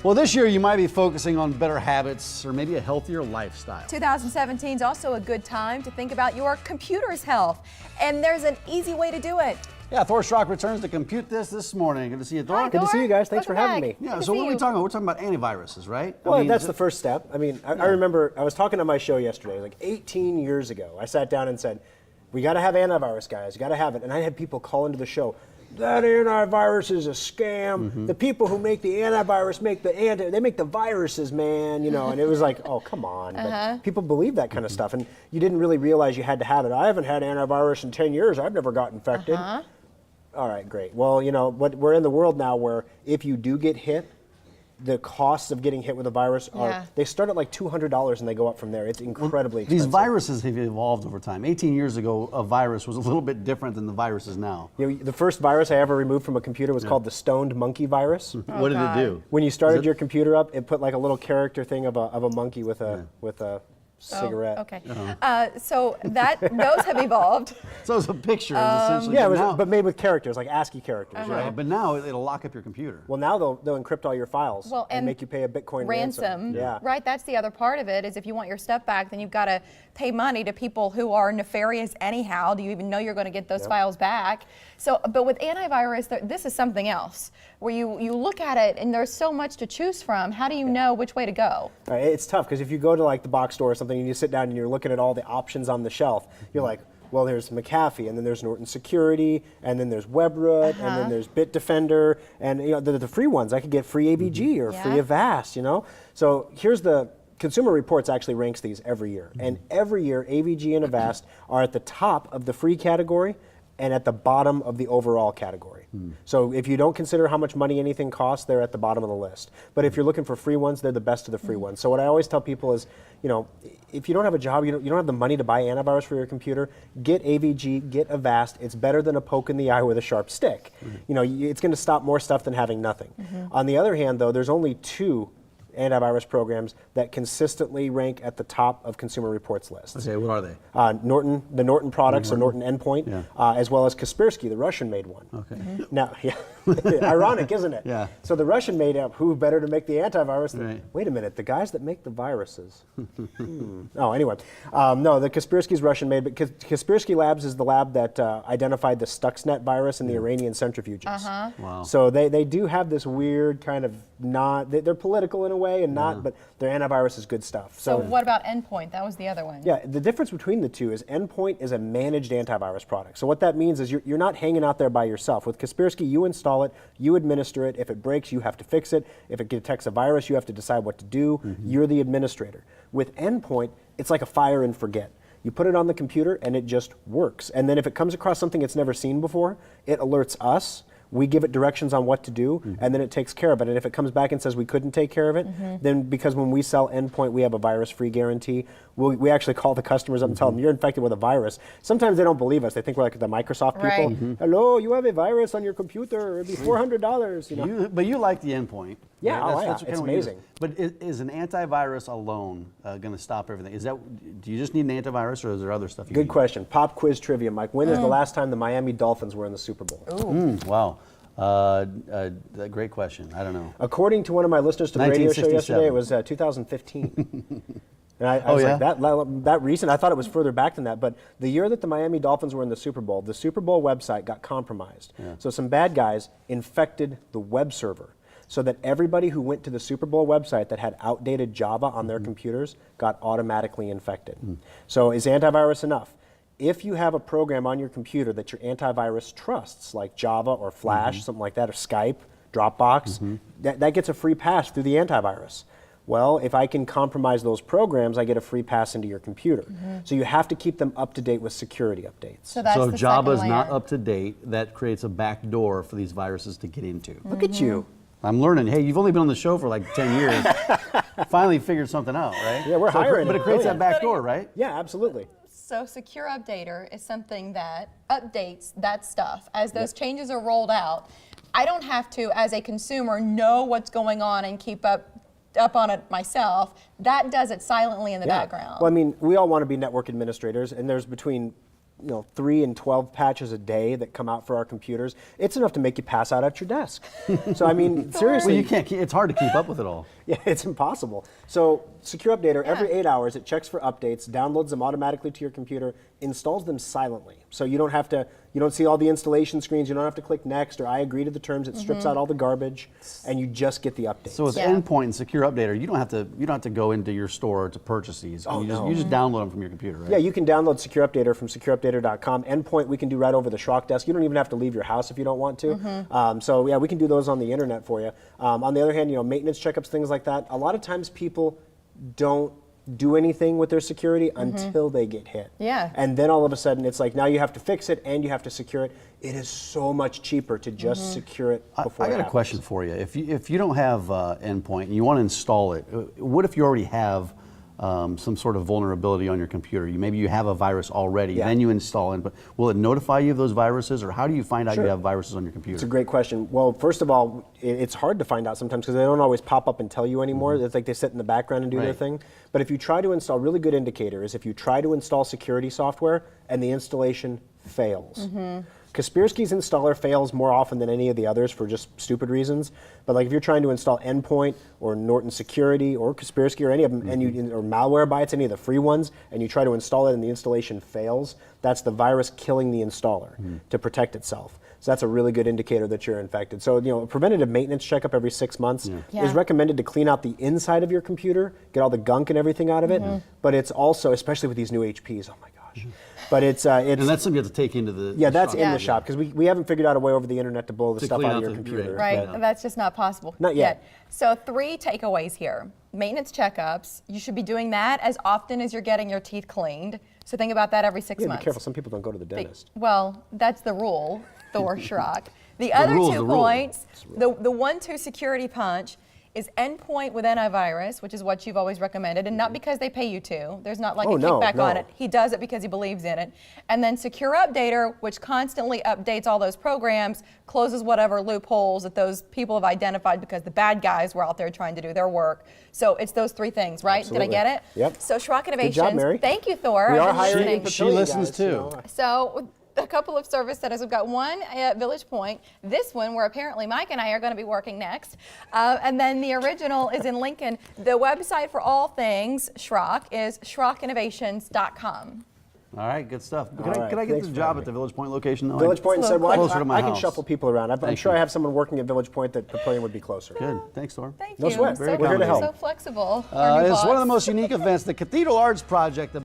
Well, this year you might be focusing on better habits or maybe a healthier lifestyle. 2017 is also a good time to think about your computer's health, and there's an easy way to do it. Yeah, Thor Schrock returns to compute this morning. Good to see you, Thor. Hi, Good to see you guys. Thanks for having me. Yeah, so what are we talking about? We're talking about antiviruses, right? Well, that's the first step. I mean, I remember I was talking on my show yesterday, like 18 years ago. I sat down and said, we got to have antivirus, guys. You got to have it. And I had people call into the show. That antivirus is a scam. The people who make the antivirus they make the viruses, man, you know, and it was like, oh, come on. But people believe that kind of stuff, and you didn't really realize you had to have it. I haven't had antivirus in 10 years. I've never got infected. All right, great. Well, you know, we're in the world now where if you do get hit, the costs of getting hit with a virus they start at like $200 and they go up from there. It's incredibly expensive. These viruses have evolved over time. 18 years ago, a virus was a little bit different than the viruses now. You know, the first virus I ever removed from a computer was called the stoned monkey virus. What did it do? When you started your computer up, it put like a little character thing of a monkey with a cigarette. Oh, okay. So those have evolved. So it's a picture, essentially. Yeah, but made with characters, like ASCII characters. Right, but now it'll lock up your computer. Well, now they'll encrypt all your files and make you pay a Bitcoin ransom. Yeah. Right, that's the other part of it, is if you want your stuff back, then you've got to pay money to people who are nefarious anyhow. Do you even know you're going to get those files back? So, but with antivirus, this is something else, where you look at it and there's so much to choose from. How do you know which way to go? It's tough, because if you go to like the box store or something and you sit down and you're looking at all the options on the shelf, you're like, well, there's McAfee, and then there's Norton Security, and then there's WebRoot, and then there's Bitdefender, and you know the free ones. I could get free AVG or free Avast, you know. So here's the Consumer Reports actually ranks these every year, and every year AVG and Avast are at the top of the free category and at the bottom of the overall category. So if you don't consider how much money anything costs, they're at the bottom of the list. But if you're looking for free ones, they're the best of the free ones. So what I always tell people is, you know, if you don't have a job, you don't have the money to buy antivirus for your computer, get AVG, get Avast. It's better than a poke in the eye with a sharp stick. You know, it's going to stop more stuff than having nothing. On the other hand, though, there's only two antivirus programs that consistently rank at the top of Consumer Reports lists. Okay, what are they? The Norton products, or Norton Endpoint, as well as Kaspersky, the Russian-made one. Okay. Now, ironic, isn't it? Yeah. So the Russian-made app, who better to make the antivirus than, wait a minute, the guys that make the viruses. Oh, anyway. No, the Kaspersky's Russian-made, but Kaspersky Labs is the lab that identified the Stuxnet virus in the Iranian centrifuges. Wow. So they do have this weird kind of they're political in a way and not, but their antivirus is good stuff. So what about Endpoint? That was the other one. Yeah, the difference between the two is Endpoint is a managed antivirus product. So what that means is you're not hanging out there by yourself. With Kaspersky, you install it, you administer it. If it breaks, you have to fix it. If it detects a virus, you have to decide what to do. You're the administrator. With Endpoint, it's like a fire and forget. You put it on the computer and it just works. And then if it comes across something it's never seen before, it alerts us. We give it directions on what to do, and then it takes care of it. And if it comes back and says we couldn't take care of it, then because when we sell Endpoint, we have a virus-free guarantee. We actually call the customers up and tell them, you're infected with a virus. Sometimes they don't believe us. They think we're like the Microsoft people. Hello, you have a virus on your computer. It'd be $400. You know? But you like the Endpoint. Yeah, right? that's it's amazing. But is an antivirus alone going to stop everything? Do you just need an antivirus, or is there other stuff you need? Good question. Pop quiz trivia, Mike. When is the last time the Miami Dolphins were in the Super Bowl? Wow. Great question. I don't know. According to one of my listeners to the radio show yesterday, it was 2015. And I was like, that recent? I thought it was further back than that. But the year that the Miami Dolphins were in the Super Bowl website got compromised. So some bad guys infected the web server, so that everybody who went to the Super Bowl website that had outdated Java on their computers got automatically infected. So is antivirus enough? If you have a program on your computer that your antivirus trusts, like Java or Flash, something like that, or Skype, Dropbox, that gets a free pass through the antivirus. Well, if I can compromise those programs, I get a free pass into your computer. So you have to keep them up to date with security updates. So if Java's not up to date, that creates a back door for these viruses to get into. Look at you. I'm learning. Hey, you've only been on the show for like 10 years. Finally figured something out, right? Yeah, we're hiring. But it creates that back door, right? Yeah, absolutely. So Secure Updater is something that updates that stuff. As those changes are rolled out, I don't have to, as a consumer, know what's going on and keep up on it myself. That does it silently in the background. Well, I mean, we all want to be network administrators, and there's between 3 and 12 patches a day that come out for our computers. It's enough to make you pass out at your desk. So I mean, seriously. Well, you can't. It's hard to keep up with it all. Yeah, it's impossible. So Secure Updater, every 8 hours, it checks for updates, downloads them automatically to your computer, installs them silently. So you don't see all the installation screens, you don't have to click next or I agree to the terms, it strips out all the garbage, and you just get the updates. So with Endpoint and Secure Updater, you don't have to go into your store to purchase these. Oh, You just download them from your computer, right? Yeah, you can download Secure Updater from secureupdater.com. Endpoint we can do right over the Schrock desk. You don't even have to leave your house if you don't want to. So yeah, we can do those on the internet for you. On the other hand, maintenance checkups, things like that. A lot of times people don't do anything with their security until they get hit. Yeah. And then all of a sudden it's like now you have to fix it and you have to secure it. It is so much cheaper to just secure it before I got a question for you. If you don't have Endpoint and you want to install it, what if you already have some sort of vulnerability on your computer? Maybe you have a virus already, then you install it, but will it notify you of those viruses, or how do you find out you have viruses on your computer? It's a great question. Well, first of all, it's hard to find out sometimes because they don't always pop up and tell you anymore. It's like they sit in the background and do their thing. But if you try to install, really good indicator is if you try to install security software and the installation fails. Kaspersky's installer fails more often than any of the others for just stupid reasons. But like if you're trying to install Endpoint or Norton Security or Kaspersky or any of them, and or Malwarebytes, any of the free ones, and you try to install it and the installation fails, that's the virus killing the installer to protect itself. So that's a really good indicator that you're infected. So a preventative maintenance checkup every 6 months is recommended to clean out the inside of your computer, get all the gunk and everything out of it. But it's also, especially with these new HPs, oh my gosh. But it's and that's something you have to take into the that's shop. in the shop because we haven't figured out a way over the internet to blow the stuff out of your computer. Right, that's just not possible. Not yet. So 3 takeaways here. Maintenance checkups, you should be doing that as often as you're getting your teeth cleaned. So think about that every 6 months. Be careful, some people don't go to the dentist. Well, that's the rule, Thor Schrock. The other 2 points, the 1-2 security punch is Endpoint with antivirus, which is what you've always recommended, and not because they pay you to. There's not like a kickback on it. He does it because he believes in it. And then Secure Updater, which constantly updates all those programs, closes whatever loopholes that those people have identified because the bad guys were out there trying to do their work. So it's those 3 things, right? Absolutely. Did I get it? Yep. So Schrock Innovations. Good job, Mary. Thank you, Thor. We are I've been hiring listening. She listens too. So a couple of service centers. We've got one at Village Point. This one, where apparently Mike and I are going to be working next. And then the original is in Lincoln. The website for all things Schrock is SchrockInnovations.com. All right, good stuff. Can I get Thanks the for job having at the Village Point location though? Village Point and said, well, Closer to my I can house. shuffle people around. I'm Thank sure you. I have someone working at Village Point that Papillion would be closer. Good. Thanks, Thor. Thank No you. sweat. So, We're here to help. so flexible. Our new It's one of the boss. most unique events, the Cathedral Arts Project.